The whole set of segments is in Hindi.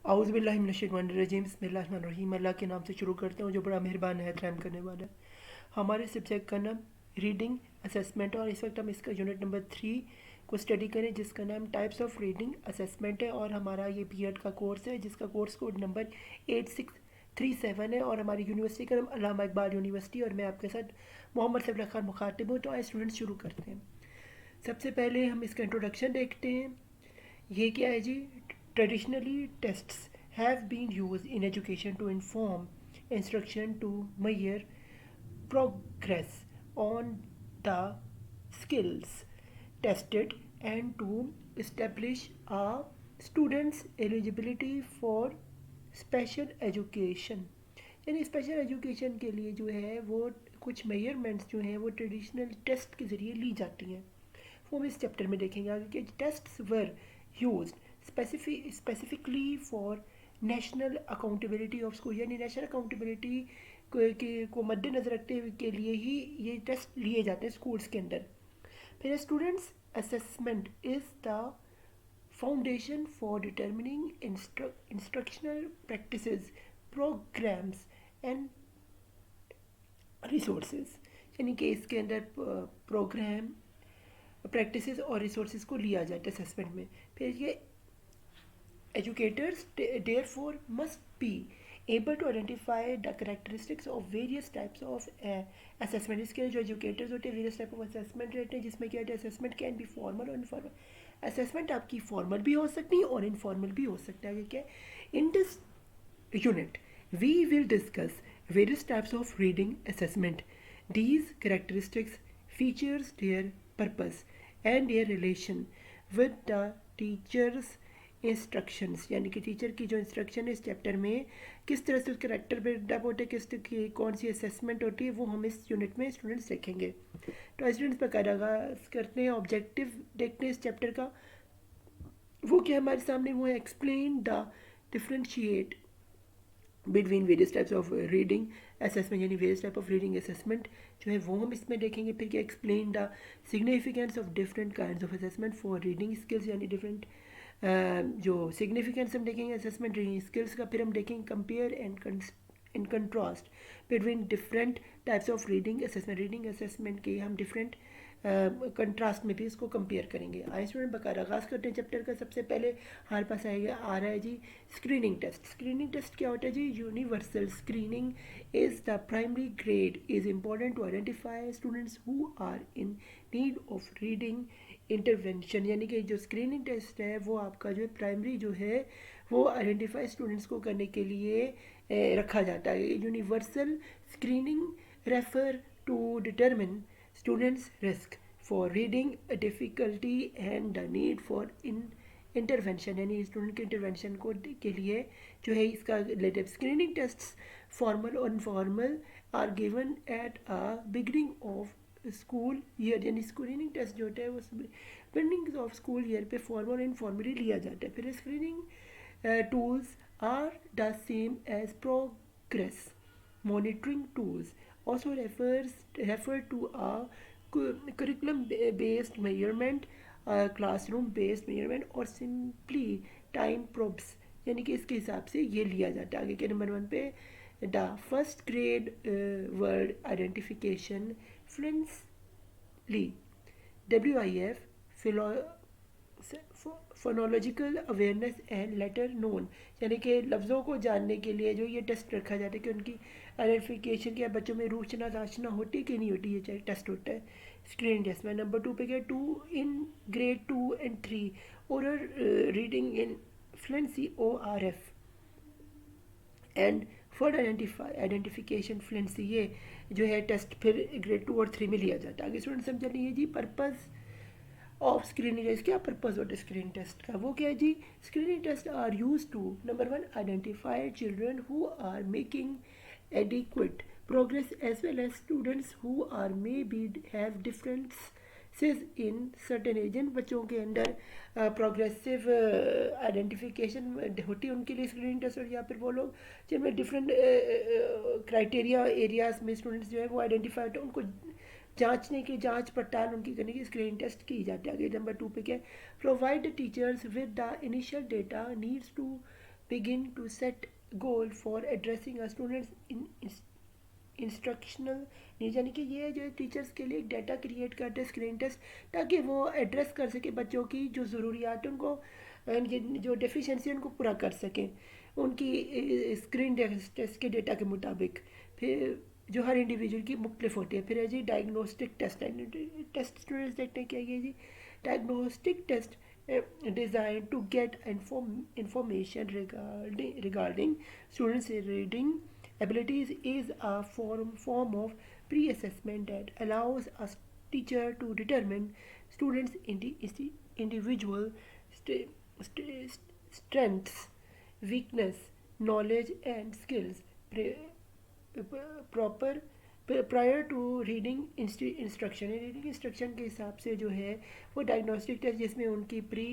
आउज़ बिल्लाहि मिनश शैतानिर रजीम बिस्मिल्लाहिर्रहमानिर्रहीम। अल्लाह के नाम से शुरू करते हैं जो बड़ा मेहरबान है, रहम करने वाला है। हमारे सब्जेक्ट का नाम रीडिंग असेसमेंट और इस वक्त हम इसका यूनिट नंबर 3 को स्टडी करें जिसका नाम टाइप्स ऑफ रीडिंग असेसमेंट है। और हमारा ये बीएड का कोर्स है जिसका कोर्स कोड नंबर 8637 है और हमारी यूनिवर्सिटी का नाम अल्लामा इकबाल यूनिवर्सिटी। और मैं आपके साथ मोहम्मद सफदर खान मुखातिब हूँ। तो आए स्टूडेंट शुरू करते हैं। सबसे पहले हम इसका इंट्रोडक्शन देखते हैं। ये क्या है जी? Traditionally tests have been use in education to inform instruction to measure progress on the skills tested and to establish a student's eligibility for special education। यानी स्पेशल एजुकेशन के लिए जो है वो कुछ मेजरमेंट्स जो हैं वो ट्रेडिशनल टेस्ट के ज़रिए ली जाती हैं। वो हम इस चैप्टर में देखेंगे आगे कि tests were used specifically for national accountability of school. यानी नेशनल अकाउंटेबिलिटी को मद्देनज़र रखते हुए के लिए ही ये टेस्ट लिए जाते हैं स्कूल्स के अंदर। फिर students assessment is the foundation for determining instructional practices programmes and resources. यानी कि इसके अंदर प्रोग्राम प्रैक्टिसेस और रिसोर्सेज को लिया जाता है असेसमेंट में। फिर ये educators therefore must be able to identify the characteristics of various types of assessment। इसके जो एजुकेटर्स होते हैं वेरियस टाइप ऑफ असेसमेंट रहते हैं जिसमें क्या है असेसमेंट कैन बी फॉर्मल और इनफॉर्मल। असेसमेंट आपकी फॉर्मल भी हो सकती है और इनफॉर्मल भी हो सकता है। क्या in this unit we will discuss various types of reading assessment, these characteristics, features, their purpose and their relation with the teacher's instructions. यानी कि टीचर की जो इंस्ट्रक्शन है इस चैप्टर में किस तरह से उसके करेक्टर बिल्डअप होते हैं, किस की कौन सी असेसमेंट होती है, वो हम इस यूनिट में स्टूडेंट्स देखेंगे। तो स्टूडेंट्स पर आगाज़ करते हैं। ऑब्जेक्टिव देखते हैं इस चैप्टर का। वो क्या हमारे सामने वो है explain the differentiate between various types of reading assessment. यानी various type of reading assessment जो है वो हम इसमें देखेंगे। फिर क्या explain the significance of different kinds of assessment for reading skills. यानी डिफरेंट जो सिग्निफिकेंस हम देखेंगे असेसमेंट रीडिंग स्किल्स का। फिर हम देखेंगे compare and in contrast between different types of reading assessment के हम डिफरेंट कंट्रास्ट में भी इसको कंपेयर करेंगे। आइए स्टूडेंट बकार आगाज़ करते हैं चैप्टर का। सबसे पहले हमारे पास आ रहा है जी स्क्रीनिंग टेस्ट। स्क्रीनिंग टेस्ट क्या होता है जी? Universal screening is the primary grade is important to identify students who are in need of reading intervention. यानी कि जो स्क्रीनिंग टेस्ट है वो आपका जो है प्राइमरी जो है वो आइडेंटिफाई स्टूडेंट्स को करने के लिए रखा जाता है। Universal screening refer to determine students risk for reading difficulty and the need for intervention. यानी स्टूडेंट के इंटरवेंशन को के लिए जो है इसका रिलेटिव स्क्रीनिंग टेस्ट्स फॉर्मल और informal are given at a beginning of school year. यानी स्क्रीनिंग टेस्ट जो होता है वो बिगनिंग ऑफ स्कूल ईयर पे फॉर्मल और इनफॉर्मली लिया जाता है। फिर screening tools are the same as progress monitoring tools also refer to a curriculum based measurement, classroom based measurement और simply time probes। यानी कि इसके हिसाब से ये लिया जाता है। आगे के नंबर 1 पे the first grade word identification fluently WIF phonological awareness and later known. यानी कि लफ्ज़ों को जानने के लिए जो ये टेस्ट रखा जाता है कि उनकी आइडेंटिफिकेशन क्या बच्चों में रूचना दाचना होती कि नहीं होती, ये टेस्ट होता है स्क्रीनिंग टेस्ट में। नंबर 2 पे क्या 2 in grade 2 and 3 oral reading in fluency ORF and for identification fluency. ये जो है टेस्ट फिर ग्रेड 2 और 3 में लिया जाता है। आगे स्टूडेंट समझ लीजिए जी पर्पज़ ऑफ स्क्रीनिंग टेस्ट। क्या पर्पज होता है स्क्रीनिंग टेस्ट का? वो क्या है जी? Screening test are use to number 1 identify children who are making adequate progress as well as students who are may be have differences in certain age. जिन बच्चों के अंदर प्रोग्रेसिव आइडेंटिफिकेशन होती है उनके लिए स्क्रीनिंग टेस्ट। और या फिर वो लोग जिनमें डिफरेंट क्राइटेरिया एरियाज में स्टूडेंट्स जो है वो आइडेंटिफाई होते हैं उनको जांचने की जांच पड़ताल उनकी करने की स्क्रीनिंग टेस्ट की जाती है। आगे नंबर 2 पे क्या है? Provide teachers with the initial data needs to begin to set goal for addressing a students in instructional need, यानी कि ये जो है टीचर्स के लिए एक डाटा क्रिएट करते हैं स्क्रीन टेस्ट, ताकि वो एड्रेस कर सके बच्चों की जो ज़रूरियात है उनको, जो डेफिशिएंसी उनको पूरा कर सकें उनकी स्क्रीन टेस्ट के डेटा के मुताबिक। फिर जो हर इंडिविजुअल की मुख्तलिफ होती है। फिर है जी डायग्नोस्टिक टेस्ट। टेस्ट स्टूडेंट्स देखते हैं क्या ये जी diagnostic test designed to get information regarding students' reading abilities is a form of pre-assessment that allows a teacher to determine students' individual strengths, weakness, knowledge, and skills proper prior to reading instruction. Reading instruction के हिसाब से जो है वो डायग्नोस्टिक टेस्ट, जिसमें उनकी प्री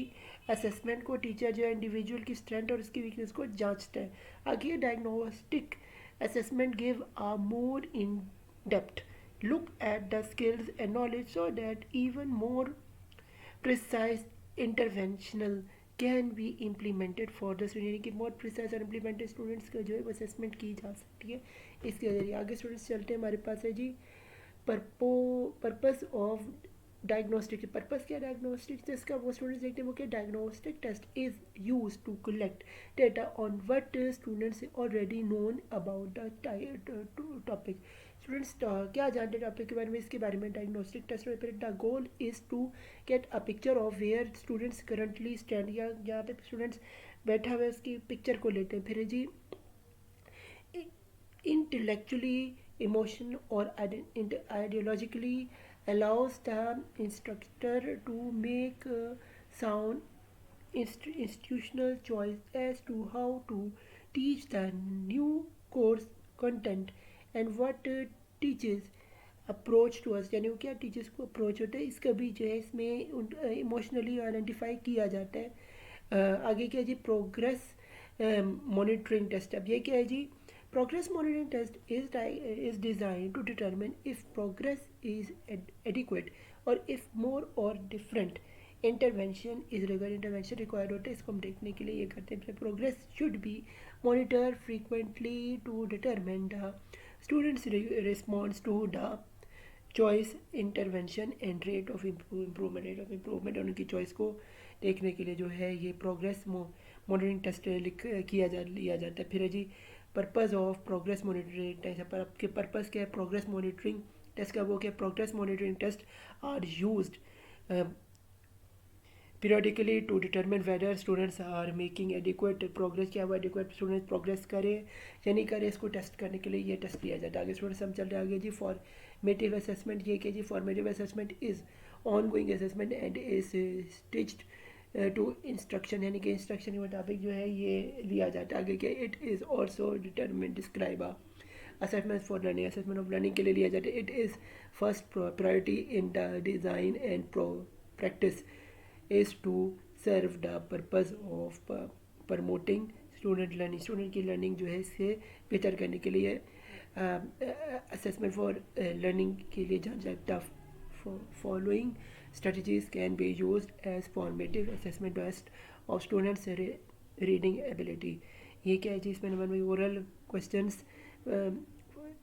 असेसमेंट को टीचर जो है इंडिविजुअल की स्ट्रेंथ और उसकी वीकनेस को जांचता है। आगे diagnostic assessment give a more in depth look at the skills and knowledge so that even more precise interventional can be implemented for the student, यानी कि मोर प्रिसाइज और इम्प्लीमेंटेड स्टूडेंट्स का जो है वो असेसमेंट की जा सकती है इसके ज़रिए। आगे स्टूडेंट्स चलते हैं, हमारे पास है the purpose of diagnostic. Purpose क्या डायग्नोस्टिक टेस्ट का, वो स्टूडेंट्स देखते हैं वो क्या diagnostic test is use to collect data on what students already known about the topic. Students क्या जानते हैं टॉपिक के बारे में, इसके बारे में डायग्नोस्टिक टेस्ट में। फिर the goal is to get a picture of where students currently stand, या जहाँ पे स्टूडेंट्स बैठा हुआ है उसकी पिक्चर को लेते हैं। फिर जी intellectually, emotion or ideologically allows the instructor to make sound institutional choice as to how to teach the new course content and what teaches approach to us, यानी वो क्या टीचर्स को अप्रोच होता है, इसका भी जो है इसमें इमोशनली आइडेंटिफाई किया जाता है। आगे क्या है जी प्रोग्रेस मॉनिटरिंग टेस्ट। अब ये क्या है जी progress monitoring test is designed to determine if progress is adequate or if more or different intervention required होता है। इसको हम देखने के लिए ये करते हैं। progress should be monitored frequently to determine the students response to the choice intervention and rate of improvement उनकी चॉइस को देखने के लिए जो है ये प्रोग्रेस मॉनिटरिंग टेस्ट लिया जाता है। फिर है जी purpose of progress monitoring test. पर आपके पर्पज़ क्या है प्रोग्रेस मॉनिटरिंग टेस्ट का, वो क्या progress monitoring test are used periodically to determine whether students are making adequate progress, क्या वो एडिक्वेट स्टूडेंट्स प्रोग्रेस करें या नहीं करें, इसको टेस्ट करने के लिए ये टेस्ट लिया जाता है। आगे स्टूडेंट्स हम चल रहे आगे जी फॉर्मेटिव असेसमेंट। ये क्या जी formative assessment is ongoing assessment and is stitched to instruction, यानी कि इंस्ट्रक्शन के मुताबिक जो है ये लिया जाता है। आगे क्या it is also determine describe assessment for learning, assessment of learning के लिए लिया जाता है। It is first priority in the design and practice is to serve the purpose of promoting student learning, student की लर्निंग जो है इससे बेहतर करने के लिए असेसमेंट फॉर लर्निंग के लिए जाना जाता है। Following strategies can be used as formative assessment test of students reading ability। ये क्या है जी इसमें नंबर में oral questions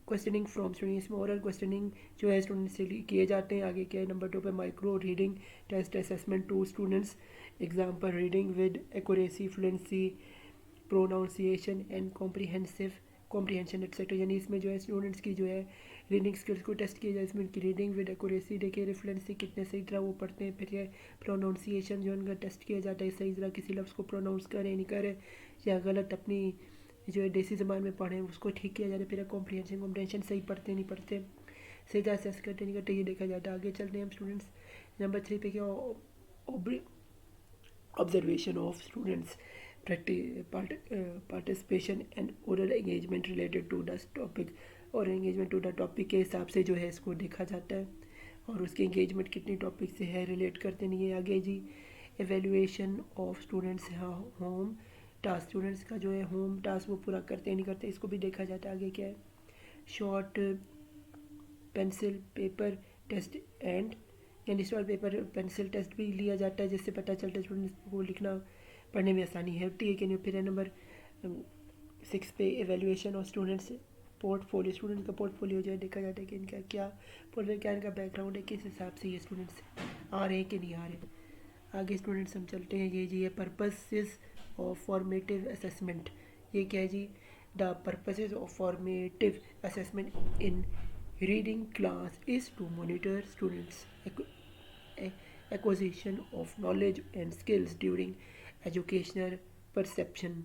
questioning from student, इसमें ओरल क्वेश्चनिंग जो है स्टूडेंट से किए जाते हैं। आगे क्या है नंबर 2 पे micro reading test assessment to students example reading with accuracy fluency pronunciation and comprehension etcetera, यानी इसमें जो है स्टूडेंट्स की जो है रीडिंग स्किल्स को टेस्ट किया जाए। इसमें उनकी रीडिंग विद एक्यूरेसी देखिए फ्लुएंसी कितने सही तरह वो पढ़ते हैं। फिर ये प्रोनाउंसिएशन जो उनका टेस्ट किया जाता है, सही तरह किसी लफ्ज़ को प्रोनाउंस करें नहीं करें या गलत अपनी जो है देसी ज़बान में पढ़ें उसको ठीक किया जाता है। फिर कॉम्प्रीहेंशन सही पढ़ते नहीं पढ़ते, सही तरह असेस करते नहीं करते, ये देखा जाता है। आगे चलते हैं हम स्टूडेंट्स नंबर 3 पे क्या observation of students participation and oral engagement related to the topic, और एंगेजमेंट टू द टॉपिक के हिसाब से जो है इसको देखा जाता है और उसकी एंगेजमेंट कितनी टॉपिक से है रिलेट करते नहीं है। आगे जी evaluation of students home task, students का जो है होम टास्क वो पूरा करते नहीं करते, इसको भी देखा जाता है। आगे क्या है short pencil paper test and, यानी शॉर्ट पेपर पेंसिल टेस्ट भी लिया जाता है जिससे पता चलता है स्टूडेंट्स को लिखना पढ़ने में आसानी है होती है कि नहीं। फिर नंबर 6 पे एवेल्यूएशन और स्टूडेंट्स पोर्टफोलियो, स्टूडेंट का पोर्टफोलियो जो है देखा जाता है कि इनका क्या क्या इनका बैकग्राउंड है, किस हिसाब से ये स्टूडेंट्स आ रहे हैं कि नहीं आ रहे। आगे स्टूडेंट्स हम चलते हैं, ये जी है पर्पसेस ऑफ फॉर्मेटिव असेसमेंट। ये क्या है जी, the purposes of formative assessment in reading class is to monitor students acquisition of knowledge and skills during educational perception,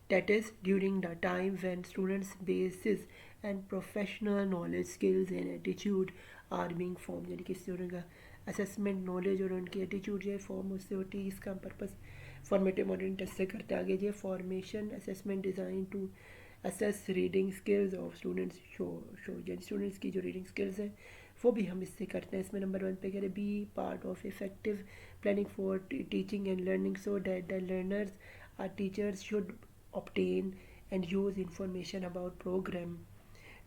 that is during the time when students basis and professional knowledge, skills and attitude are being formed। यानी कि स्टूडेंट का असेसमेंट नॉलेज और उनकी एटीट्यूड जो है फॉर्म उससे होती है। इसका पर्पस फॉर्मेटिव मॉडलिंग टेस्ट से करते हैं। आगे जो formation assessment design to assess reading skills of students show यानी स्टूडेंट्स की जो रीडिंग स्किल्स हैं वो भी हम इससे करते हैं। इसमें नंबर 1 पे कह रहे be part of effective planning for teaching and learning so that the learners are teachers should obtain and use information about program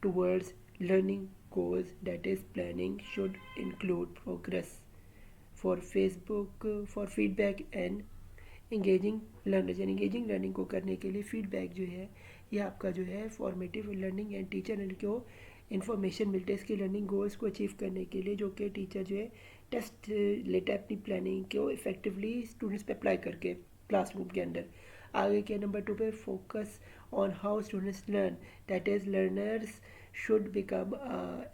towards learning goals, that is planning should include progress for Facebook for feedback and engaging learners। यानी engaging learning को करने के लिए फीडबैक जो है ये आपका जो है फॉर्मेटिव लर्निंग एंड टीचर को इन्फॉर्मेशन मिलती है इसकी लर्निंग गोल्स को अचीव करने के लिए, जो कि टीचर जो है टेस्ट लेता है अपनी प्लानिंग को इफेक्टिवली स्टूडेंट्स पे अप्लाई करके क्लासरूम के अंदर। आगे के नंबर 2 पे focus on how students learn, that is learners should become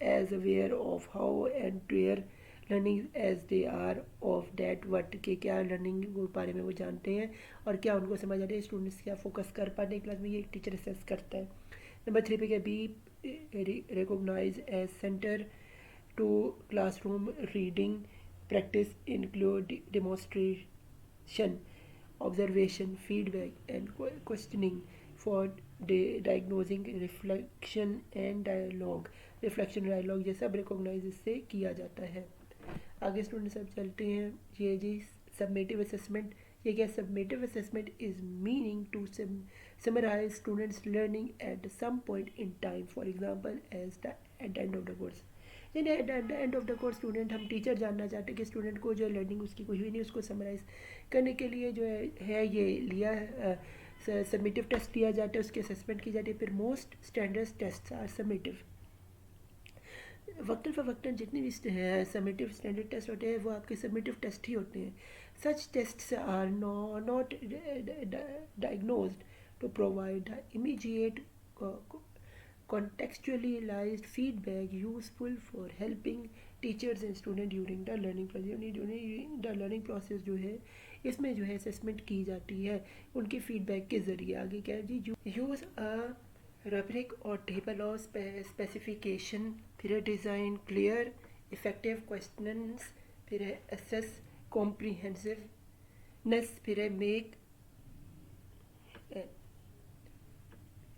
as aware of how and their learning as they are of that what के क्या लर्निंग के बारे में वो जानते हैं और क्या उनको समझ आ रही है, स्टूडेंट्स क्या फोकस कर पाते हैं क्लास में, ये टीचर असेस करता है। नंबर 3 पे क्या be recognize as centre to classroom reading practice include demonstration, observation, feedback and questioning for diagnosing reflection and dialogue। Reflection dialogue ये सब रिकॉग्नाइज इससे किया जाता है। आगे स्टूडेंट्स अब चलते हैं, ये जी सबमेटिव असेसमेंट। ये क्या summative assessment is meaning to summarise students learning at some point in time, for example as the at the end of the course. यानी at the end of the course student हम टीचर जानना चाहते हैं कि स्टूडेंट को जो लर्निंग उसकी कोई हुई नहीं, उसको समराइज़ करने के लिए जो है ये लिया सबमिटिव टेस्ट लिया जाता है, उसकी असेसमेंट की जाती है। फिर most standard test are summative. वक्तन फ़वक्तन जितने भी सबमिटिव स्टैंडर्ड टेस्ट होते हैं वो आपके सबमिटिव टेस्ट ही होते हैं। Such test are not diagnosed to provide immediate contextualized feedback useful for helping teachers and students during the learning process। during the learning process जो है इसमें जो है असेसमेंट की जाती है उनके फीडबैक के ज़रिए। आगे क्या है जी, यूज़ अ rubric और टेबल ऑफ स्पेसिफिकेशन, फिर है डिज़ाइन क्लियर इफेक्टिव क्वेश्चंस, फिर है असेस कॉम्प्रीहेंसिवनेस, फिर है मेक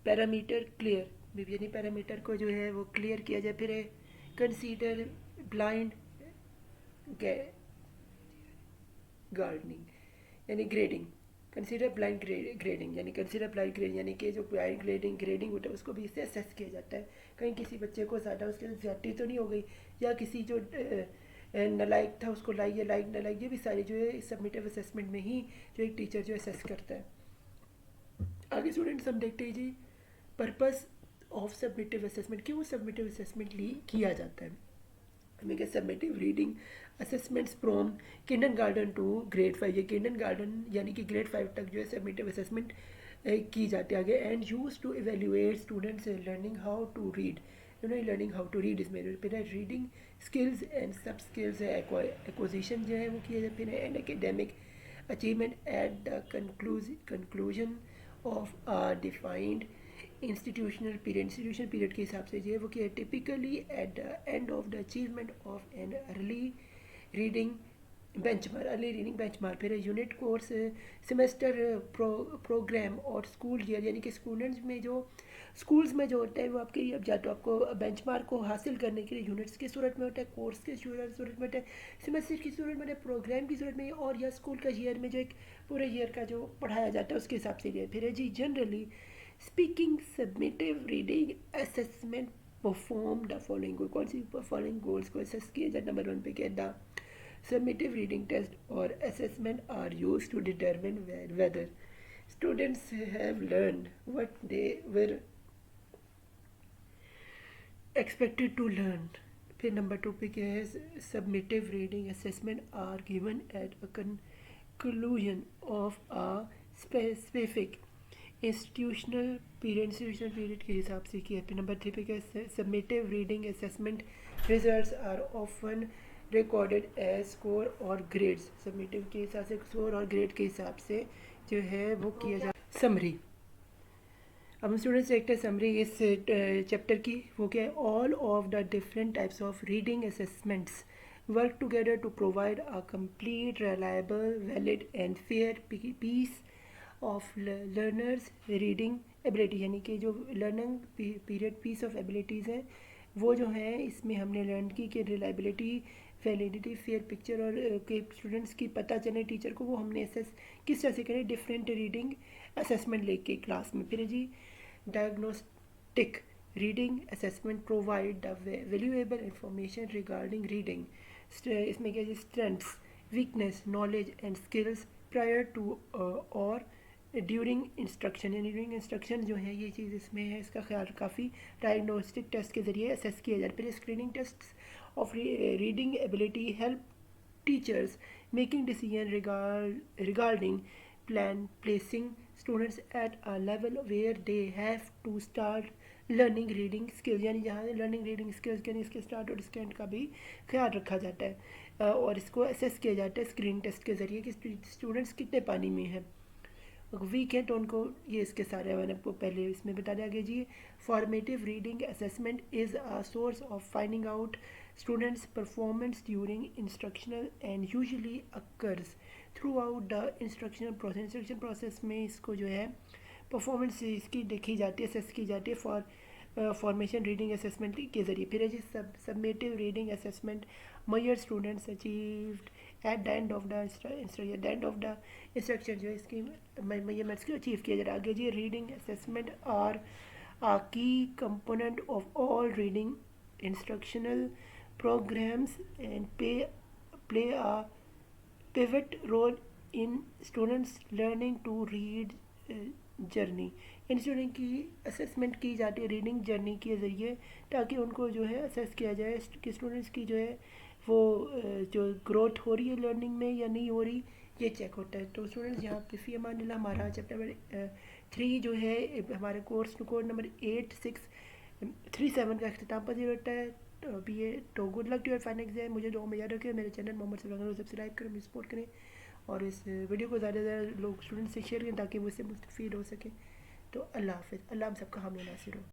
पैरामीटर क्लियर, यानी पैरामीटर को जो है वो क्लियर किया जाए। फिर है कंसीडर ब्लाइंड गार्डनिंग यानी ग्रेडिंग, कंसीडर ब्लाइंड ग्रेडिंग यानी कंसीडर ब्लाइंड ग्रेडिंग यानी कि जो ब्लाइंड ग्रेडिंग होता है उसको भी इससे असेस किया जाता है, कहीं किसी बच्चे को ज़्यादा उसके ज्यादती तो नहीं हो गई या किसी जो नलायक था उसको लाइक या लाइक नलाइक, ये भी सारी जो है सबमिटिव असेसमेंट में ही जो एक टीचर जो असेस करता है। आगे स्टूडेंट्स हम देखते हैं the purpose of summative assessment, क्यों सबमिटिव असेसमेंट किया जाता है। हमें क्या summative reading assessments from kindergarten to grade 5, ये किंडरगार्टन यानी कि ग्रेड 5 तक जो है सबमिटिव असेसमेंट की जाती है। आगे and use to evaluate students learning how to read, learning how to read इसमें फिर reading skills and sub skills acquisition जो है वो किया जाए। फिर and academic achievement at the conclusion of a defined institutional period के हिसाब से जो है वो किया typically at the end of the achievement of an early reading benchmark. फिर यूनिट कोर्स सेमेस्टर प्रोग्राम और स्कूल ईयर, यानी कि स्टूडेंट्स में जो स्कूल्स में जो होता है वो आपके अब जाते हो आपको बेंचमार्क को हासिल करने के लिए यूनिट्स की सूरत में होता है, कोर्स के सूरत में होता है, सेमेस्टर की सूरत में होता है, प्रोग्राम की सूरत में और या स्कूल का ईयर में जो एक पूरे ईयर का जो पढ़ाया जाता है उसके हिसाब से है। फिर है जी generally speaking summative reading assessment perform the following goal, कौन सी फॉलोइंग गोल्स को असेस किया जाए। नंबर 1 पे कहता submitive reading test or assessment are used to determine whether students have learned what they were expected to learn. फिर नंबर 2 पे क्या है, submissive reading assessment are given at a conclusion of a specific institutional period के हिसाब से किया। फिर नंबर 3 पे क्या है, submissive reading assessment results are often recorded as score और grades। submissive के हिसाब से स्कोर और ग्रेड के हिसाब से जो है वो किया जा। समरी, अब हम स्टूडेंट्स देखते हैं समरी इस चैप्टर की। वो क्या है, all of the different types of reading assessments work together to provide a complete reliable valid and fair piece of learners reading ability, यानी कि जो learning period piece of abilities हैं वो जो है इसमें हमने लर्न की कि रिलायबिलिटी, वैलिडिटी, फेयर पिक्चर और के स्टूडेंट्स की पता चले टीचर को, वो हमने असेस किस तरह से करें, डिफरेंट रीडिंग असेसमेंट लेके क्लास में। फिर जी diagnostic reading assessment provide the valuable information regarding reading, इसमें क्या है, strengths, weakness, knowledge and skills prior to or during instruction, यानी ड्यूरिंग इंस्ट्रक्शन जो है ये चीज़ इसमें है, इसका ख्याल काफ़ी डायग्नोस्टिक टेस्ट के ज़रिए असेस किया जाए। फिर screening test of reading ability help teachers making decision regarding plan placing students at a level where they have to start learning reading skills, यानी जहाँ लर्निंग रीडिंग स्किल्स यानी इसके स्टार्ट और इसके एंड का भी ख्याल रखा जाता है और इसको असेस किया जाता है स्क्रीन टेस्ट के ज़रिए कि स्टूडेंट्स कितने पानी में हैं, वीक है तो उनको ये इसके सारे मैंने आपको पहले इसमें बता दिया गया जी। Formative reading assessment is a source of finding out students performance during instructional and usually occurs throughout the instruction process में इसको जो है परफॉर्मेंस इसकी देखी जाती है, असेस की जाती है फॉर्मेशन रीडिंग असेसमेंट के ज़रिए। फिर है जी summative reading assessment measure students achieved at the end of the instruction जो है इसकी मेजरमेंट्स को अचीव किया जा रहा है। आगे जी reading assessment are a key component of all reading instructional programs and play a pivot role in students learning to read journey, in student की असेसमेंट की जाती है रीडिंग जर्नी के ज़रिए ताकि उनको जो है असेस किया जाए कि स्टूडेंट्स की जो है वो जो ग्रोथ हो रही है लर्निंग में या नहीं हो रही, ये चेक होता है। तो स्टूडेंट्स यहाँ पे फ़ी अमानिल्लाह हमारा चैप्टर नंबर 3 जो है हमारे कोड नंबर 8637 का अख्ताम पजीर होता है। तो अभी ये तो good luck to your final exam. मुझे दुआ में याद रखें, मेरे चैनल मोहम्मद सल्लल्लाहु को सब्सक्राइब करें, मुझे सपोर्ट करें और इस वीडियो को ज़्यादा से ज़्यादा लोग स्टूडेंट्स से शेयर करें ताकि वो इससे मुस्तफ़ीद हो सकें। तो अल्लाह हाफ़िज़, अल्लाह हम सबका हामी नासिर हो।